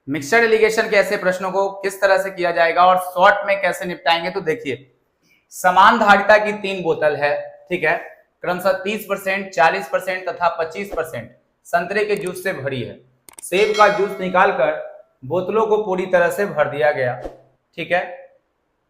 Mixture allegation के ऐसे प्रश्नों को किस तरह से किया जाएगा और शॉर्ट में कैसे निपटाएंगे, तो देखिए समान धारिता की 3 बोतल है, ठीक है, क्रमशः 30%, 40% तथा 25% संतरे के जूस से भरी है। सेब का जूस निकालकर बोतलों को पूरी तरह से भर दिया गया, ठीक है।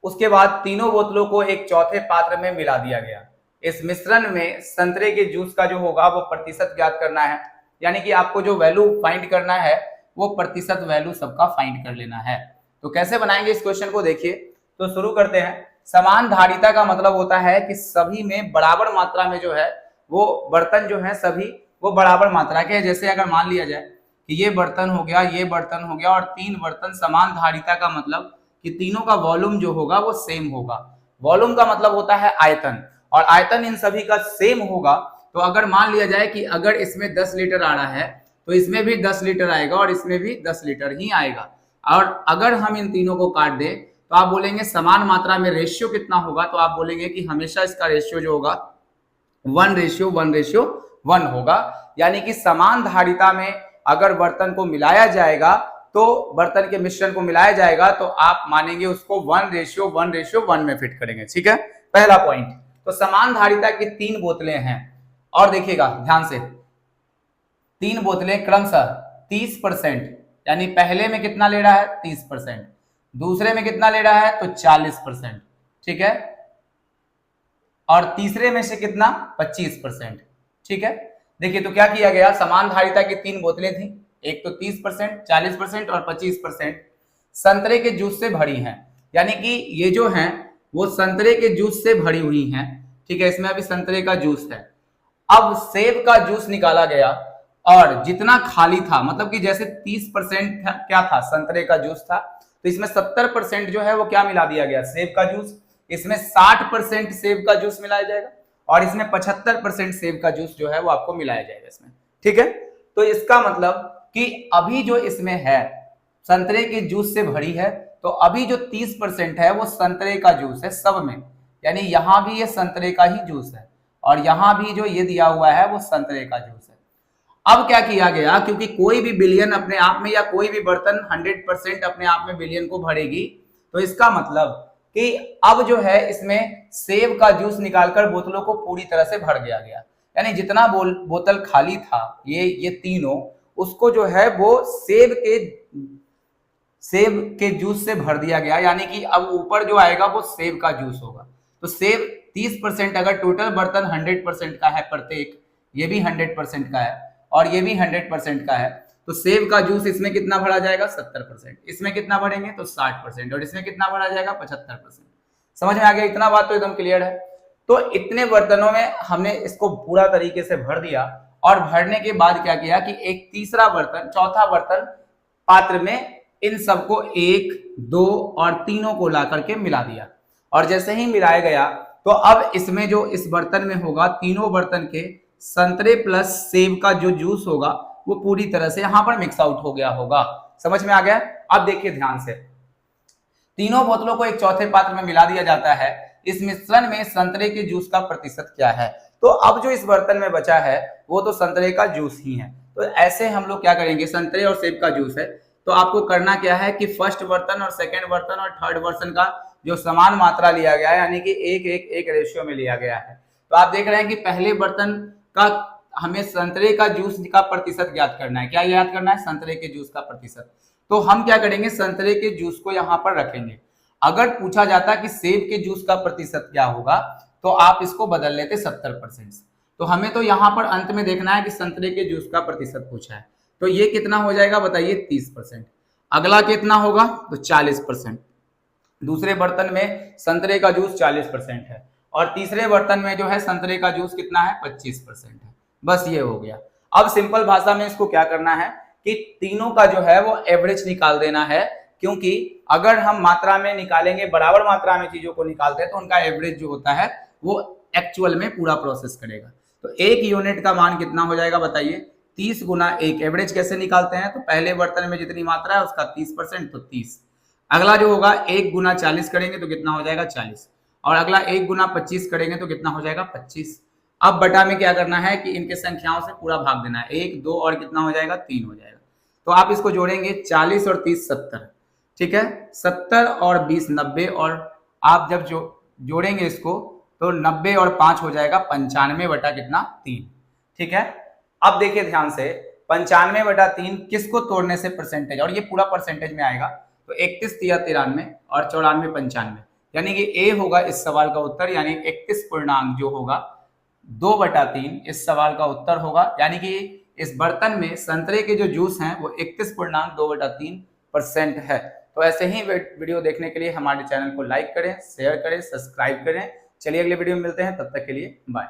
उसके बाद तीनों बोतलों को एक चौथे पात्र में मिला दिया गया। इस मिश्रण में संतरे के जूस का जो होगा वो प्रतिशत ज्ञात करना है, यानी कि आपको जो वैल्यू फाइंड करना है वो प्रतिशत वैल्यू सबका फाइंड कर लेना है। तो कैसे बनाएंगे इस क्वेश्चन को, देखिए तो शुरू करते हैं। समान धारिता का मतलब होता है कि सभी में बराबर मात्रा में जो है वो बर्तन जो है सभी वो बराबर मात्रा के है। जैसे अगर मान लिया जाए कि ये बर्तन हो गया, ये बर्तन हो गया और 3 बर्तन समान धारिता का मतलब कि तीनों का वॉल्यूम जो होगा वो सेम होगा। वॉल्यूम का मतलब होता है आयतन, और आयतन इन सभी का सेम होगा। तो अगर मान लिया जाए कि अगर इसमें 10 लीटर आ रहा है तो इसमें भी 10 लीटर आएगा और इसमें भी 10 लीटर ही आएगा। और अगर हम इन तीनों को काट दें तो आप बोलेंगे समान मात्रा में रेशियो कितना होगा, तो आप बोलेंगे कि हमेशा इसका रेशियो जो होगा 1:1:1 होगा। यानी कि समान धारिता में अगर बर्तन को मिलाया जाएगा तो बर्तन के मिश्रण को मिलाया जाएगा तो आप मानेंगे उसको 1:1:1 में फिट करेंगे, ठीक है, पहला पॉइंट। तो समान धारिता की 3 बोतलें हैं और देखिएगा ध्यान से 3 बोतलें क्रमशः 30%, यानी पहले में कितना ले रहा है 30%, दूसरे में कितना ले रहा है तो 40%, ठीक है, और तीसरे में से कितना 25%, ठीक है। देखिए तो क्या किया गया, समान धारिता की 3 बोतलें थी, एक तो 30%, 40% और 25% संतरे के जूस से भरी हैं, यानी कि ये जो हैं वो संतरे के जूस से भरी हुई हैं, ठीक है। इसमें अभी संतरे का जूस है। अब सेब का जूस निकाला गया और जितना खाली था, मतलब कि जैसे 30% क्या था संतरे का जूस था, तो इसमें 70% जो है वो क्या मिला दिया गया सेब का जूस, इसमें 60% सेब का जूस मिलाया जाएगा और इसमें 75% सेब का जूस जो है वो आपको मिलाया जाएगा इसमें, ठीक है। तो इसका मतलब कि अभी जो इसमें है संतरे के जूस से भरी है, तो अभी जो 30% है वो संतरे का जूस है सब में, यानी यहां भी ये संतरे का ही जूस है और यहां भी जो ये दिया हुआ है वो संतरे का जूस है। अब क्या किया गया, क्योंकि कोई भी बिलियन अपने आप में या कोई भी बर्तन 100% अपने आप में बिलियन को भरेगी, तो इसका मतलब कि अब जो है इसमें सेब का जूस निकालकर बोतलों को पूरी तरह से भर दिया गया, यानी जितना बोतल खाली था ये तीनों, उसको जो है वो सेब के जूस से भर दिया गया, यानी कि अब ऊपर जो आएगा वो सेब का जूस होगा। तो सेब 30%, अगर टोटल बर्तन 100% का है प्रत्येक, ये भी 100% का है और ये भी 100% का है, तो सेब का जूस इसमें कितना भरा जाएगा 70%, इसमें कितना भरेंगे तो 60% और इसमें कितना भरा जाएगा 75%। समझ में आ गया, इतना बात तो एकदम क्लियर है। तो इतने बर्तनों में हमने इसको पूरा तरीके से भर दिया और भरने के बाद क्या किया कि एक तीसरा बर्तन, चौथा बर्तन पात्र में इन सबको 1, 2 और तीनों को ला करके मिला दिया, और जैसे ही मिलाया गया तो अब इसमें जो इस बर्तन में होगा तीनों बर्तन के संतरे प्लस सेब का जो जूस होगा वो पूरी तरह से यहां पर मिक्स आउट हो गया होगा। समझ में आ गया। अब देखिए ध्यान से, तीनों बोतलों को एक चौथे पात्र में मिला दिया जाता है। इस मिश्रण में संतरे के जूस का प्रतिशत क्या है, तो अब जो इस बर्तन में बचा है वो तो संतरे का जूस ही है। तो ऐसे हम लोग क्या करेंगे, संतरे और सेब का जूस है, तो आपको करना क्या है कि फर्स्ट बर्तन और सेकेंड बर्तन और थर्ड बर्तन का जो समान मात्रा लिया गया है, यानी कि 1:1:1 रेशियो में लिया गया है। तो आप देख रहे हैं कि पहले बर्तन का हमें संतरे का जूस का प्रतिशत ज्ञात करना है। क्या याद करना है, संतरे के जूस का प्रतिशत। तो हम क्या करेंगे, संतरे के जूस को यहां पर रखेंगे। अगर पूछा जाता कि सेब के जूस का प्रतिशत क्या होगा तो आप इसको बदल लेते 70%। तो हमें तो यहां पर अंत में देखना है कि संतरे के जूस का प्रतिशत पूछा है, तो ये कितना हो जाएगा बताइए 30%। अगला कितना होगा तो 40%। दूसरे बर्तन में संतरे का जूस 40% है और तीसरे बर्तन में जो है संतरे का जूस कितना है 25% है। बस ये हो गया। अब सिंपल भाषा में इसको क्या करना है कि तीनों का जो है वो एवरेज निकाल देना है, क्योंकि अगर हम मात्रा में निकालेंगे, बराबर मात्रा में चीजों को निकालते हैं तो उनका एवरेज जो होता है वो एक्चुअल में पूरा प्रोसेस करेगा। तो एक यूनिट का मान कितना हो जाएगा बताइए, 30 गुना 1। एवरेज कैसे निकालते हैं, तो पहले बर्तन में जितनी मात्रा है उसका 30% तो 30। अगला जो होगा 1 गुना 40 करेंगे तो कितना हो जाएगा 40, और अगला 1 गुना 25 करेंगे तो कितना हो जाएगा 25। अब बटा में क्या करना है कि इनके संख्याओं से पूरा भाग देना है, 1, 2 और कितना हो जाएगा 3 हो जाएगा। तो आप इसको जोड़ेंगे 40 और 30 70, ठीक है, 70 और 20 90, और आप जब जोड़ेंगे इसको तो 90 और 5 हो जाएगा 95 बटा कितना 3, ठीक है। अब देखिए ध्यान से 95 बटा 3 किसको तोड़ने से परसेंटेज, और ये पूरा परसेंटेज में आएगा, तो 31 तिया 93 और 94 95, यानी कि ए होगा इस सवाल का उत्तर, यानी 31 पूर्णांक जो होगा 2/3 इस सवाल का उत्तर होगा, यानी कि इस बर्तन में संतरे के जो जूस हैं वो 31.2/3% है। तो ऐसे ही वीडियो देखने के लिए हमारे चैनल को लाइक करें, शेयर करें, सब्सक्राइब करें। चलिए अगले वीडियो में मिलते हैं, तब तक के लिए बाय।